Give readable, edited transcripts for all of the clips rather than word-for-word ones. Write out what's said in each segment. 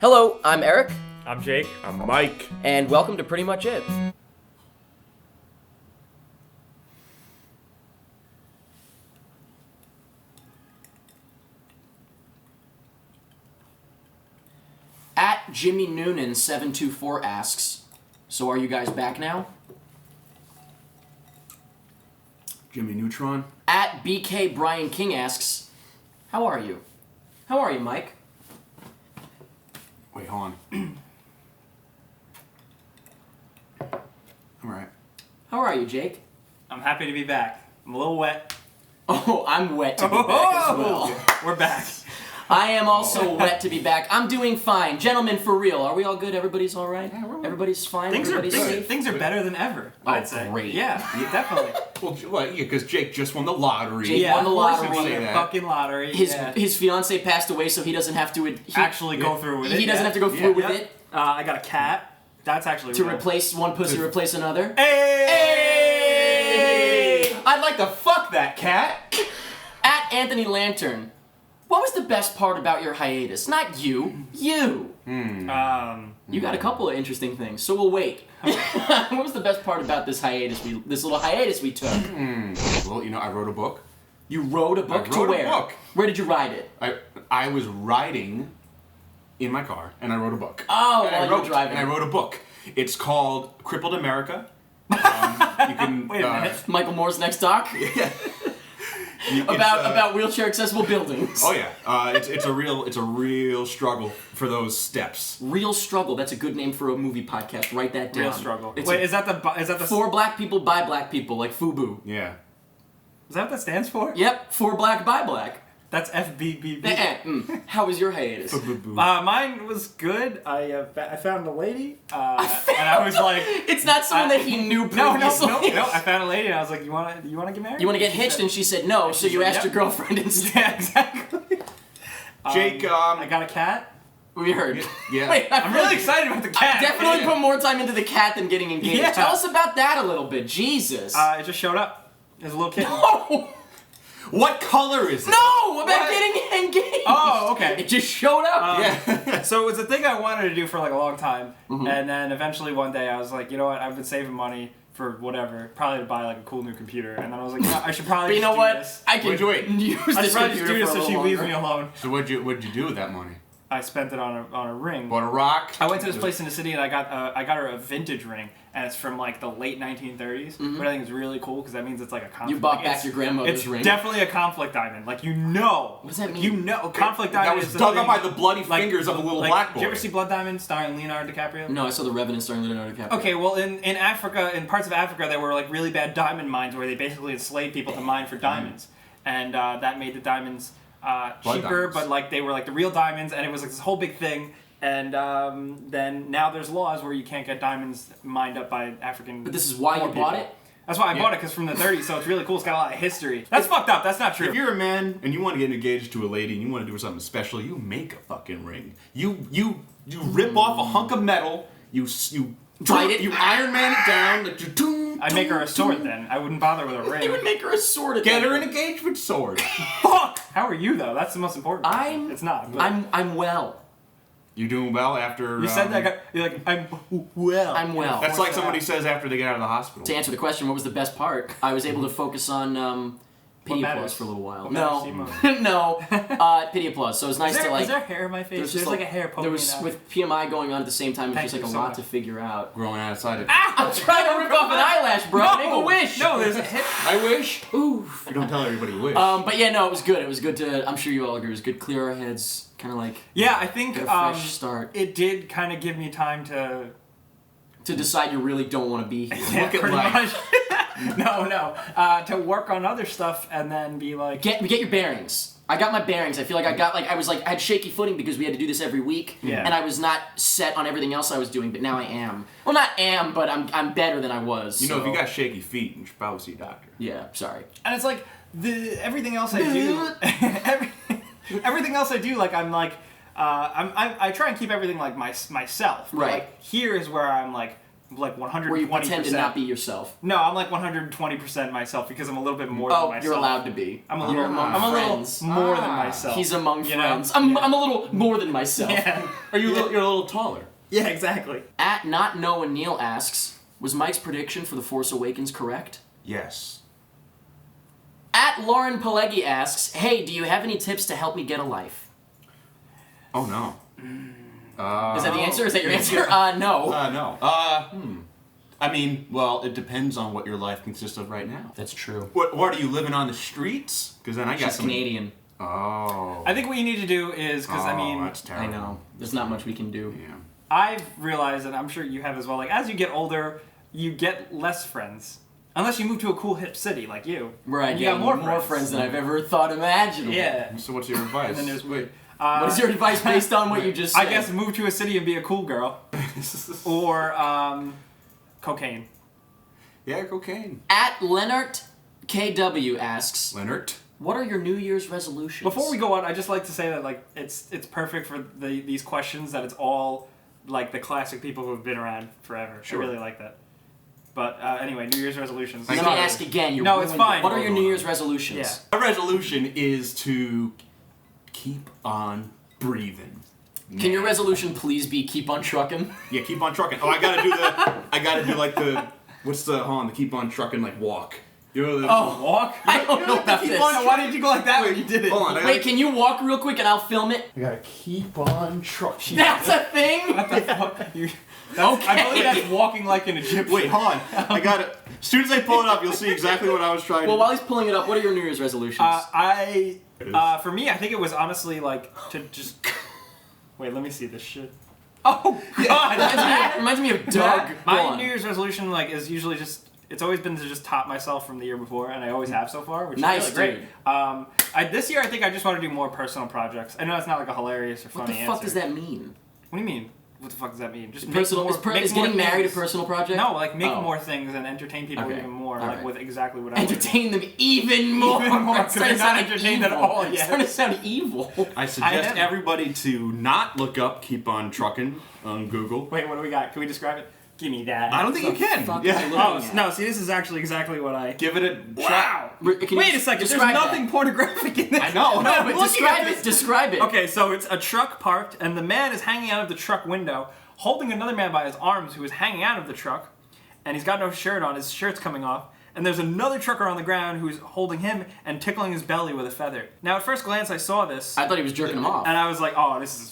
Hello, I'm Eric, I'm Jake. I'm Mike. and welcome to Pretty Much It. At Jimmy Noonan 724 asks, so are you guys back now? Jimmy Neutron. At BK Brian King asks, how are you? How are you, Mike? Wait, hold on. All right. How are you, Jake? I'm happy to be back. I'm a little wet. Oh, I'm wet to be back as well. We're back. I am also wet to be back. I'm doing fine. Gentlemen, for real, are we all good? Everybody's all right? Yeah, we're- Everybody's fine? Things are Everybody's safe? things are better than ever. Oh, I'd say. great. Yeah, definitely. Well, yeah, because Jake just won the lottery. Jake Yeah, won the of course lottery. we won Say the that. fucking lottery. His yeah. his fiance passed away, so he doesn't have to Actually go through with it. he doesn't yeah. have to go through with Yep. it I got a cat. That's actually to real. replace one pussy, replace another. Hey! I'd like to fuck that cat. At Anthony Lantern, what was the best part about your hiatus? Not you, you. You got a couple of interesting things, so we'll wait. What was the best part about this little hiatus we took? Well, I wrote a book. You wrote a book I to wrote a where? book. Where did you write it? I was riding in my car, and I wrote a book. Oh, and while you were driving. And I wrote a book. It's called Crippled America. You can. Wait a minute. Michael Moore's next doc? About wheelchair accessible buildings. Oh yeah, it's a real struggle for those steps. Real Struggle. That's a good name for a movie podcast. Write that down. Real struggle. It's Wait, is that the for black people by black people, like FUBU. Yeah. Is that what that stands for? Yep, for black by black. That's FBBB. How was your hiatus? Mine was good. I found a lady, and I was like, It's not someone that he knew no. previously. I found a lady, and I was like, you wanna get married? You want to get hitched? And she said no, so you said, asked yep. your girlfriend instead. Yeah, exactly. Jake, I got a cat. We heard. Yeah. Wait, I'm really excited about the cat. Definitely put more time into the cat than getting engaged. Yeah. Tell us about that a little bit. Jesus. It just showed up. It was a little kitten. No! What color is it? No! About What? getting engaged! Oh, okay. It just showed up. Yeah. So it was a thing I wanted to do for like a long time, and then eventually one day I was like, you know what? I've been saving money for whatever, probably to buy like a cool new computer, and then I was like, I should probably. But you just know do what? This. I can Wait, wait. use I this should probably just computer do this for a so she little leaves me longer. alone. So what'd you do with that money? I spent it on a ring. Bought a rock. I went to this place in the city and I got her a vintage ring, and it's from like the late 1930s. But I think it's really cool because that means it's like a conflict. You bought like, back it's- your grandmother's It's ring. definitely a conflict diamond. Like What does that mean? Conflict That diamond was is the dug thing, up by the bloody like, fingers of a little like, black boy. Did you ever see Blood Diamond starring Leonardo DiCaprio? No, I saw The Revenant starring Leonardo DiCaprio. Okay, well, in Africa, in parts of Africa, there were like really bad diamond mines where they basically enslaved people to mine for diamonds, and that made the diamonds cheaper, diamonds. but like they were like the real diamonds, and it was like this whole big thing. And then now there's laws where you can't get diamonds mined up by African. But this is why you poor bought people. it? That's why I bought it, because from the 30s, so it's really cool. It's got a lot of history. That's fucked up. That's not true. If you're a man and you want to get engaged to a lady and you want to do something special, you make a fucking ring. You rip off a hunk of metal. You Bite it? You Iron Man it down. Like, toom, I'd make her a toom, sword toom. then. I wouldn't bother with a ring. You would make her a sword. Get her an engagement sword. Fuck! How are you, though? That's the most important. I'm- It's not. But I'm well. You doing well after? you said that. You're like, I'm well. I'm well. That's like somebody says after they get out of the hospital. To answer the question, what was the best part? I was able to focus on Pity matters? Applause for a little while. What No, matters, no, Pity Applause. So it was nice to like. Is there hair in my face? There's There's just like a hair poking There was out. with PMI going on at the same time. It was Thank just like you a so lot much. to figure out. Growing outside it. I'm trying to rip off an eyelash, bro. Make a wish. No, there's a hip. I wish. Oof. You don't tell everybody you wish. But yeah, no, it was good. It was good to. I'm sure you all agree. It was good. To clear our heads. Kind of like Yeah, I think get a fresh start. it did kind of give me time to. To decide you really don't want to be here. Yeah, Look at pretty life. much. no. To work on other stuff and then be like. Get your bearings. I got my bearings. I feel like I had shaky footing because we had to do this every week, Yeah. and I was not set on everything else I was doing. But now I am. Well, not am, but I'm better than I was. You know, so- if you got shaky feet, you should probably see a doctor. Yeah, sorry. And it's like everything else I do. Everything else I do, like I'm like. I try and keep everything like myself. But, Right. Like, here is where I'm like like 120%. Where you pretend to not be yourself. No, I'm like 120% myself because I'm a little bit more than myself. Oh, you're allowed to be. I'm a little, among friends. more than myself. He's among you know? friends. I'm a little more than myself. Yeah. You're a little taller. Yeah, exactly. At Not Noah Neil asks, was Mike's prediction for The Force Awakens correct? Yes. At Lauren Pileggi asks, hey, do you have any tips to help me get a life? Oh no. Is that the answer? Is that your answer? No. No. I mean, well, it depends on what your life consists of right now. That's true. What are you living on the streets? Because then I got She's some. Canadian. Oh. I think what you need to do is, because I mean, that's terrible. I know. There's not much we can do. Yeah. I've realized, and I'm sure you have as well, like as you get older, you get less friends. Unless you move to a cool hip city like you. Right, And you got more friends than I've ever thought imaginable. Yeah. So what's your advice? And then there's Wait, what is your advice based on what you just said? I guess move to a city and be a cool girl. Or cocaine. Yeah, cocaine. At Leonard KW asks, Leonard. what are your New Year's resolutions? Before we go on, I just like to say that like it's perfect for these questions that it's all like the classic people who have been around forever. Sure. I really like that. But anyway, New Year's resolutions. Let me ask again. No, it's fine. What are your New Year's resolutions? Yeah. My resolution is to keep on breathing. Can your resolution please be keep on trucking? Yeah, keep on trucking. Oh, I gotta do like the, what's the, hold on, the keep on trucking like walk. You know the, Walk? I don't know about keep this. on- Why did you go like that when you did it? Hold on, Wait, can you walk real quick and I'll film it? I gotta keep on trucking. That's a thing? What the fuck? Okay. I believe that's walking like an Egyptian. Wait, hold on. I got it. As soon as I pull it up, you'll see exactly what I was trying Well, to while he's pulling it up, what are your New Year's resolutions? For me, I think it was honestly like to just. Wait, let me see this shit. Oh God! reminds me of Doug. Go My on. New Year's resolution like is usually just. It's always been to just top myself from the year before, and I always have so far, which Nice, is really great. This year, I think I just want to do more personal projects. I know it's not like a hilarious or What funny the answer. fuck does that mean? What do you mean? What the fuck does that mean? Just Personal make more, is make more getting married a things. personal project? No, like make Oh. more things and entertain people Okay. even more, All like right. with exactly what I want. Entertain them even more. Even more, It's 'cause starting to they're not sound like entertained at evil. all It's yet. starting to sound evil. I suggest am- everybody to not look up keep on trucking on Google. Wait, what do we got? Can we describe it? Give me that. I don't think you can. fuck Yeah. am I looking Oh at? no! See, this is actually exactly what I. Give it a Wow. Can you Wait a second. There's describe nothing that? pornographic in this. I know. No, I'm but looking describe at it. this. Describe it. Okay, so it's a truck parked, and the man is hanging out of the truck window, holding another man by his arms who is hanging out of the truck, and he's got no shirt on. His shirt's coming off. And there's another trucker on the ground who's holding him and tickling his belly with a feather. Now, at first glance, I saw this. I thought he was jerking him off. And I was like, oh, this is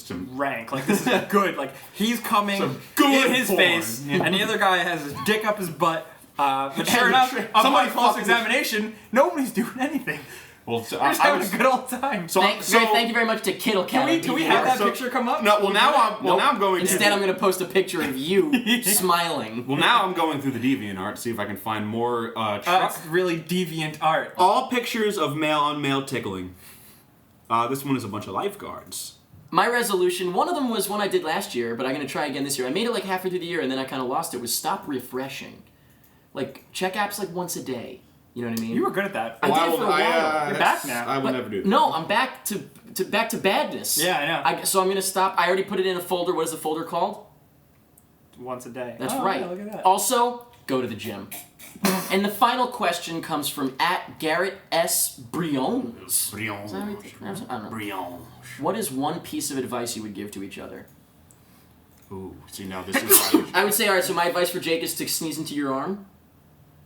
some- rank. Like, this is good. Like, he's coming Some good in his porn. face, and the other guy has his dick up his butt. But sure enough, upon somebody close fucking- examination, nobody's doing anything. Well, so They're just I having was. a good old time. So, Thank you very much to Kittle Cat. Can we have that picture come up? No, well now I'm going. Instead, I'm going to post a picture of you smiling. Well, now I'm going through the DeviantArt to see if I can find more truck. It's really deviant art. All pictures of male on male tickling. This one is a bunch of lifeguards. My resolution, one of them was one I did last year, but I'm going to try again this year. I made it like halfway through the year, and then I kind of lost it, was stop refreshing. Like, check apps like once a day. You know what I mean? You were good at that. I did for a while. You're back now. I will But never do that. No, I'm back to badness. Yeah, I know. So I'm going to stop. I already put it in a folder. What is the folder called? Once a day. That's Oh, right. yeah, look at that. Also, go to the gym. And the final question comes from @Garrett S. Briones. Is that how you pronounce it? I don't know. Brion. What is one piece of advice you would give to each other? Ooh, see now this is. I would say, all right, so my advice for Jake is to sneeze into your arm.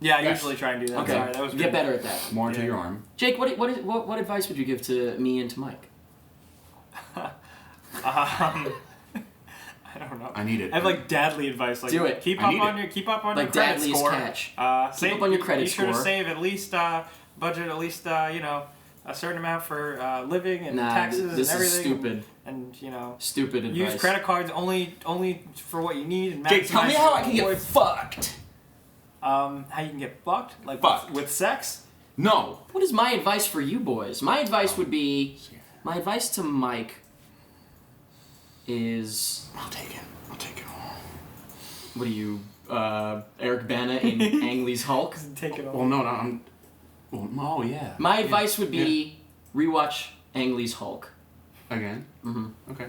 Yeah, I Yes. usually try and do that. Okay, Sorry, that was get good. better at that. More into Yeah. your arm. Jake, what advice would you give to me and to Mike? I don't know. I need it. I have like dadly advice. Like Do it. Keep I up need on it. your your Like credit dadly's score. catch. Save up on your credit Be sure to score. save at least budget at least a certain amount for living and Nah, taxes this and is everything. stupid. And Stupid advice. use credit cards only for what you need and Jake, tell me maximize how your I can get rewards. fucked. How you can get fucked? Like Fucked. with sex? No. What is my advice for you boys? My advice would be, my advice to Mike is, I'll take it. I'll take it all. what are you, Eric Bana in Ang Lee's Hulk? Take it all. Well, no, I'm. Well, oh yeah. My advice would be, rewatch Ang Lee's Hulk. Again. Mm-hmm. Okay.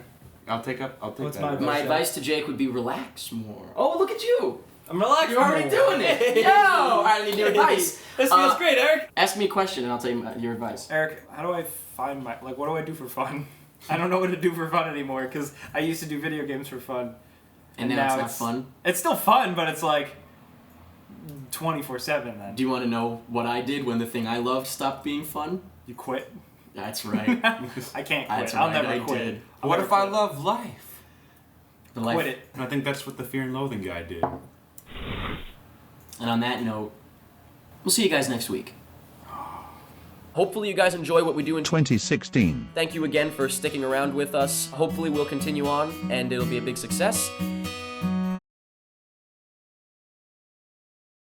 I'll take What's that. my advice? My advice to Jake would be relax more. Oh, look at you. I'm relaxed. You're already doing it. Yo, all right, I need your advice. This feels great, Eric. Ask me a question and I'll tell you your advice. Eric, how do I find what do I do for fun? I don't know what to do for fun anymore because I used to do video games for fun. And now it's not fun? It's still fun, but it's like 24/7 then. Do you want to know what I did when the thing I loved stopped being fun? You quit? That's right. I can't quit. That's I'll right, never I quit. did. What if I love life? Quit it. And I think that's what the Fear and Loathing guy did. And on that note, we'll see you guys next week. Hopefully you guys enjoy what we do in 2016. Thank you again for sticking around with us. Hopefully we'll continue on and it'll be a big success.